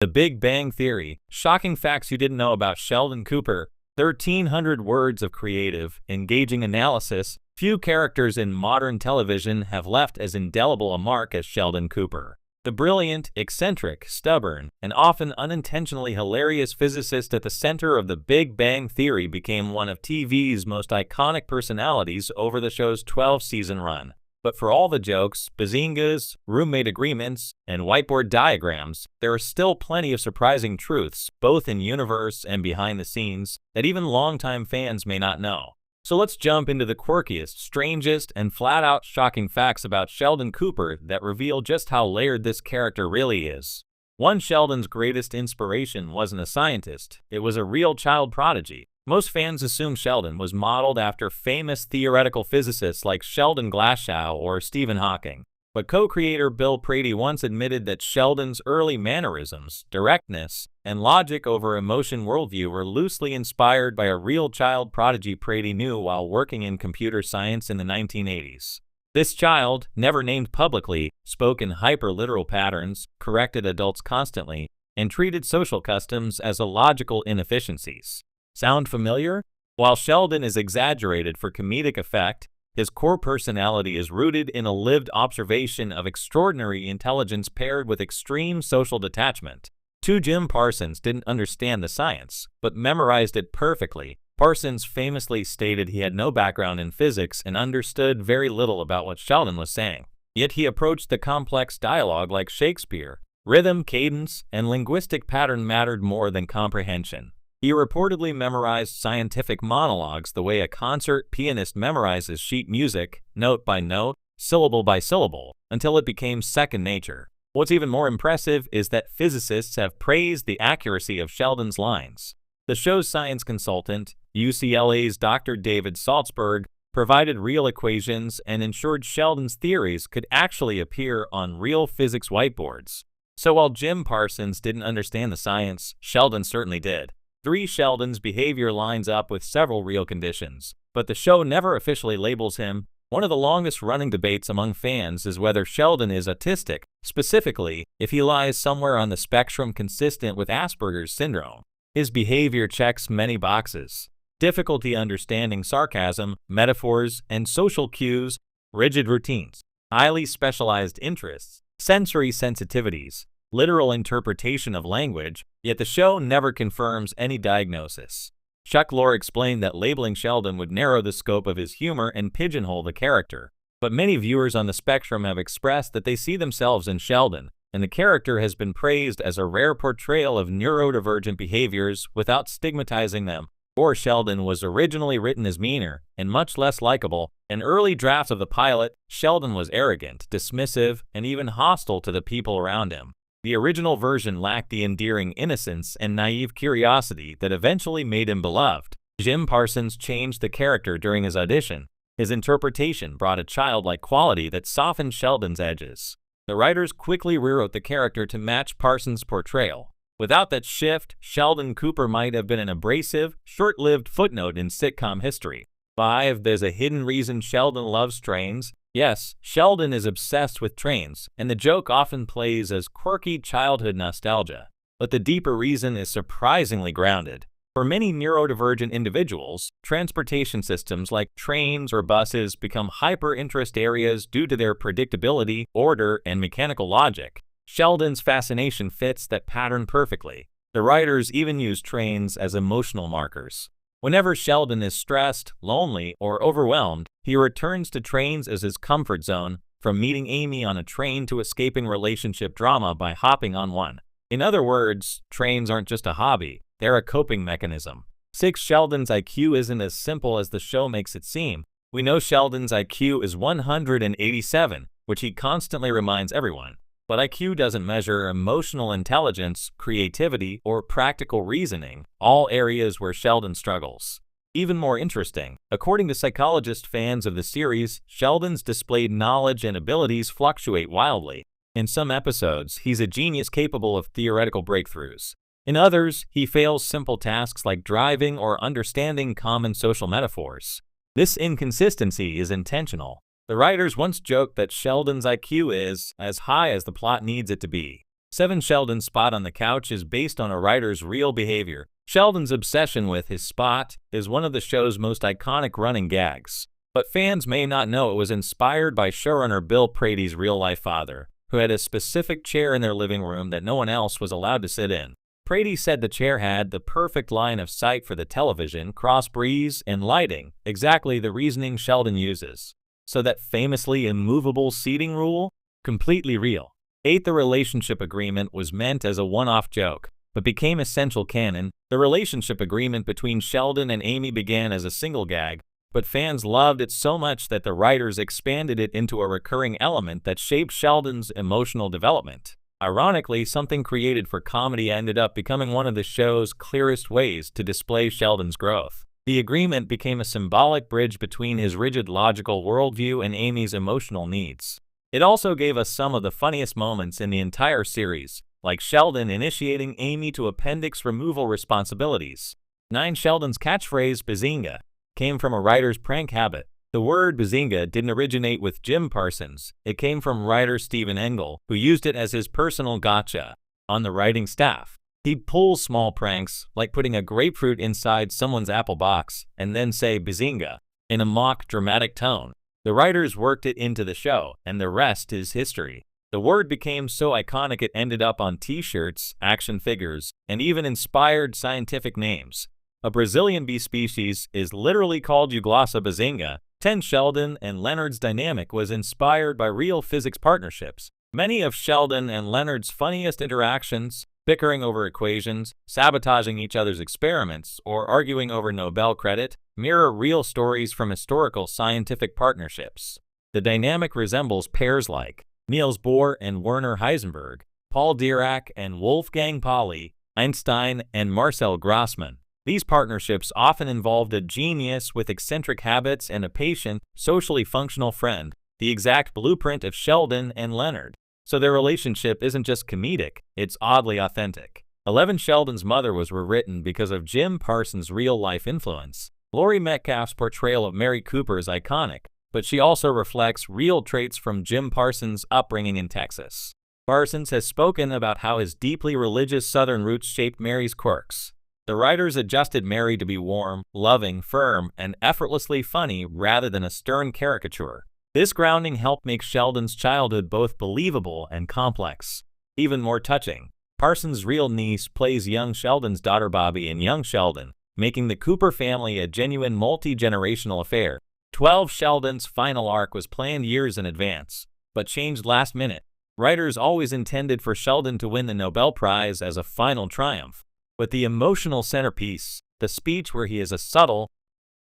The Big Bang Theory, shocking facts you didn't know about Sheldon Cooper, 1,300 words of creative, engaging analysis. Few characters in modern television have left as indelible a mark as Sheldon Cooper. The brilliant, eccentric, stubborn, and often unintentionally hilarious physicist at the center of The Big Bang Theory became one of TV's most iconic personalities over the show's 12-season run. But for all the jokes, bazingas, roommate agreements, and whiteboard diagrams, there are still plenty of surprising truths, both in universe and behind the scenes, that even longtime fans may not know. So let's jump into the quirkiest, strangest, and flat-out shocking facts about Sheldon Cooper that reveal just how layered this character really is. One, Sheldon's greatest inspiration wasn't a scientist, it was a real child prodigy. Most fans assume Sheldon was modeled after famous theoretical physicists like Sheldon Glashow or Stephen Hawking. But co-creator Bill Prady once admitted that Sheldon's early mannerisms, directness, and logic over emotion worldview were loosely inspired by a real child prodigy Prady knew while working in computer science in the 1980s. This child, never named publicly, spoke in hyper-literal patterns, corrected adults constantly, and treated social customs as illogical inefficiencies. Sound familiar? While Sheldon is exaggerated for comedic effect, his core personality is rooted in a lived observation of extraordinary intelligence paired with extreme social detachment. Jim Parsons didn't understand the science, but memorized it perfectly. Parsons famously stated he had no background in physics and understood very little about what Sheldon was saying. Yet he approached the complex dialogue like Shakespeare. Rhythm, cadence, and linguistic pattern mattered more than comprehension. He reportedly memorized scientific monologues the way a concert pianist memorizes sheet music, note by note, syllable by syllable, until it became second nature. What's even more impressive is that physicists have praised the accuracy of Sheldon's lines. The show's science consultant, UCLA's Dr. David Saltzberg, provided real equations and ensured Sheldon's theories could actually appear on real physics whiteboards. So while Jim Parsons didn't understand the science, Sheldon certainly did. 3. Sheldon's behavior lines up with several real conditions, but the show never officially labels him. One of the longest-running debates among fans is whether Sheldon is autistic, specifically, if he lies somewhere on the spectrum consistent with Asperger's syndrome. His behavior checks many boxes: difficulty understanding sarcasm, metaphors, and social cues, rigid routines, highly specialized interests, sensory sensitivities, literal interpretation of language, yet the show never confirms any diagnosis. Chuck Lorre explained that labeling Sheldon would narrow the scope of his humor and pigeonhole the character. But many viewers on the spectrum have expressed that they see themselves in Sheldon, and the character has been praised as a rare portrayal of neurodivergent behaviors without stigmatizing them. Or Sheldon was originally written as meaner and much less likable. In early drafts of the pilot, Sheldon was arrogant, dismissive, and even hostile to the people around him. The original version lacked the endearing innocence and naive curiosity that eventually made him beloved. Jim Parsons changed the character during his audition. His interpretation brought a childlike quality that softened Sheldon's edges. The writers quickly rewrote the character to match Parsons' portrayal. Without that shift, Sheldon Cooper might have been an abrasive, short-lived footnote in sitcom history. 5. There's a hidden reason Sheldon loves trains. Yes, Sheldon is obsessed with trains, and the joke often plays as quirky childhood nostalgia. But the deeper reason is surprisingly grounded. For many neurodivergent individuals, transportation systems like trains or buses become hyper-interest areas due to their predictability, order, and mechanical logic. Sheldon's fascination fits that pattern perfectly. The writers even use trains as emotional markers. Whenever Sheldon is stressed, lonely, or overwhelmed, he returns to trains as his comfort zone, from meeting Amy on a train to escaping relationship drama by hopping on one. In other words, trains aren't just a hobby, they're a coping mechanism. 6. Sheldon's IQ isn't as simple as the show makes it seem. We know Sheldon's IQ is 187, which he constantly reminds everyone. But IQ doesn't measure emotional intelligence, creativity, or practical reasoning, all areas where Sheldon struggles. Even more interesting, according to psychologist fans of the series, Sheldon's displayed knowledge and abilities fluctuate wildly. In some episodes, he's a genius capable of theoretical breakthroughs. In others, he fails simple tasks like driving or understanding common social metaphors. This inconsistency is intentional. The writers once joked that Sheldon's IQ is as high as the plot needs it to be. 7. Sheldon's spot on the couch is based on a writer's real behavior. Sheldon's obsession with his spot is one of the show's most iconic running gags. But fans may not know it was inspired by showrunner Bill Prady's real-life father, who had a specific chair in their living room that no one else was allowed to sit in. Prady said the chair had the perfect line of sight for the television, cross breeze, and lighting, exactly the reasoning Sheldon uses. So that famously immovable seating rule? Completely real. 8. The relationship agreement was meant as a one-off joke, but became essential canon. The relationship agreement between Sheldon and Amy began as a single gag, but fans loved it so much that the writers expanded it into a recurring element that shaped Sheldon's emotional development. Ironically, something created for comedy ended up becoming one of the show's clearest ways to display Sheldon's growth. The agreement became a symbolic bridge between his rigid logical worldview and Amy's emotional needs. It also gave us some of the funniest moments in the entire series, like Sheldon initiating Amy to appendix removal responsibilities. 9. Sheldon's catchphrase, "Bazinga," came from a writer's prank habit. The word bazinga didn't originate with Jim Parsons. It came from writer Stephen Engel, who used it as his personal gotcha on the writing staff. He'd pull small pranks, like putting a grapefruit inside someone's apple box, and then say bazinga in a mock dramatic tone. The writers worked it into the show, and the rest is history. The word became so iconic it ended up on t-shirts, action figures, and even inspired scientific names. A Brazilian bee species is literally called Euglossa bazinga. 10. Sheldon and Leonard's dynamic was inspired by real physics partnerships. Many of Sheldon and Leonard's funniest interactions, bickering over equations, sabotaging each other's experiments, or arguing over Nobel credit, mirror real stories from historical scientific partnerships. The dynamic resembles pairs like Niels Bohr and Werner Heisenberg, Paul Dirac and Wolfgang Pauli, Einstein and Marcel Grossmann. These partnerships often involved a genius with eccentric habits and a patient, socially functional friend, the exact blueprint of Sheldon and Leonard. So their relationship isn't just comedic, it's oddly authentic. 11. Sheldon's mother was rewritten because of Jim Parsons' real-life influence. Laurie Metcalf's portrayal of Mary Cooper is iconic, but she also reflects real traits from Jim Parsons' upbringing in Texas. Parsons has spoken about how his deeply religious Southern roots shaped Mary's quirks. The writers adjusted Mary to be warm, loving, firm, and effortlessly funny rather than a stern caricature. This grounding helped make Sheldon's childhood both believable and complex. Even more touching, Parsons' real niece plays young Sheldon's daughter Bobby in Young Sheldon, making the Cooper family a genuine multi-generational affair. 12. Sheldon's final arc was planned years in advance, but changed last minute. Writers always intended for Sheldon to win the Nobel Prize as a final triumph. But the emotional centerpiece, the speech where he is a subtle,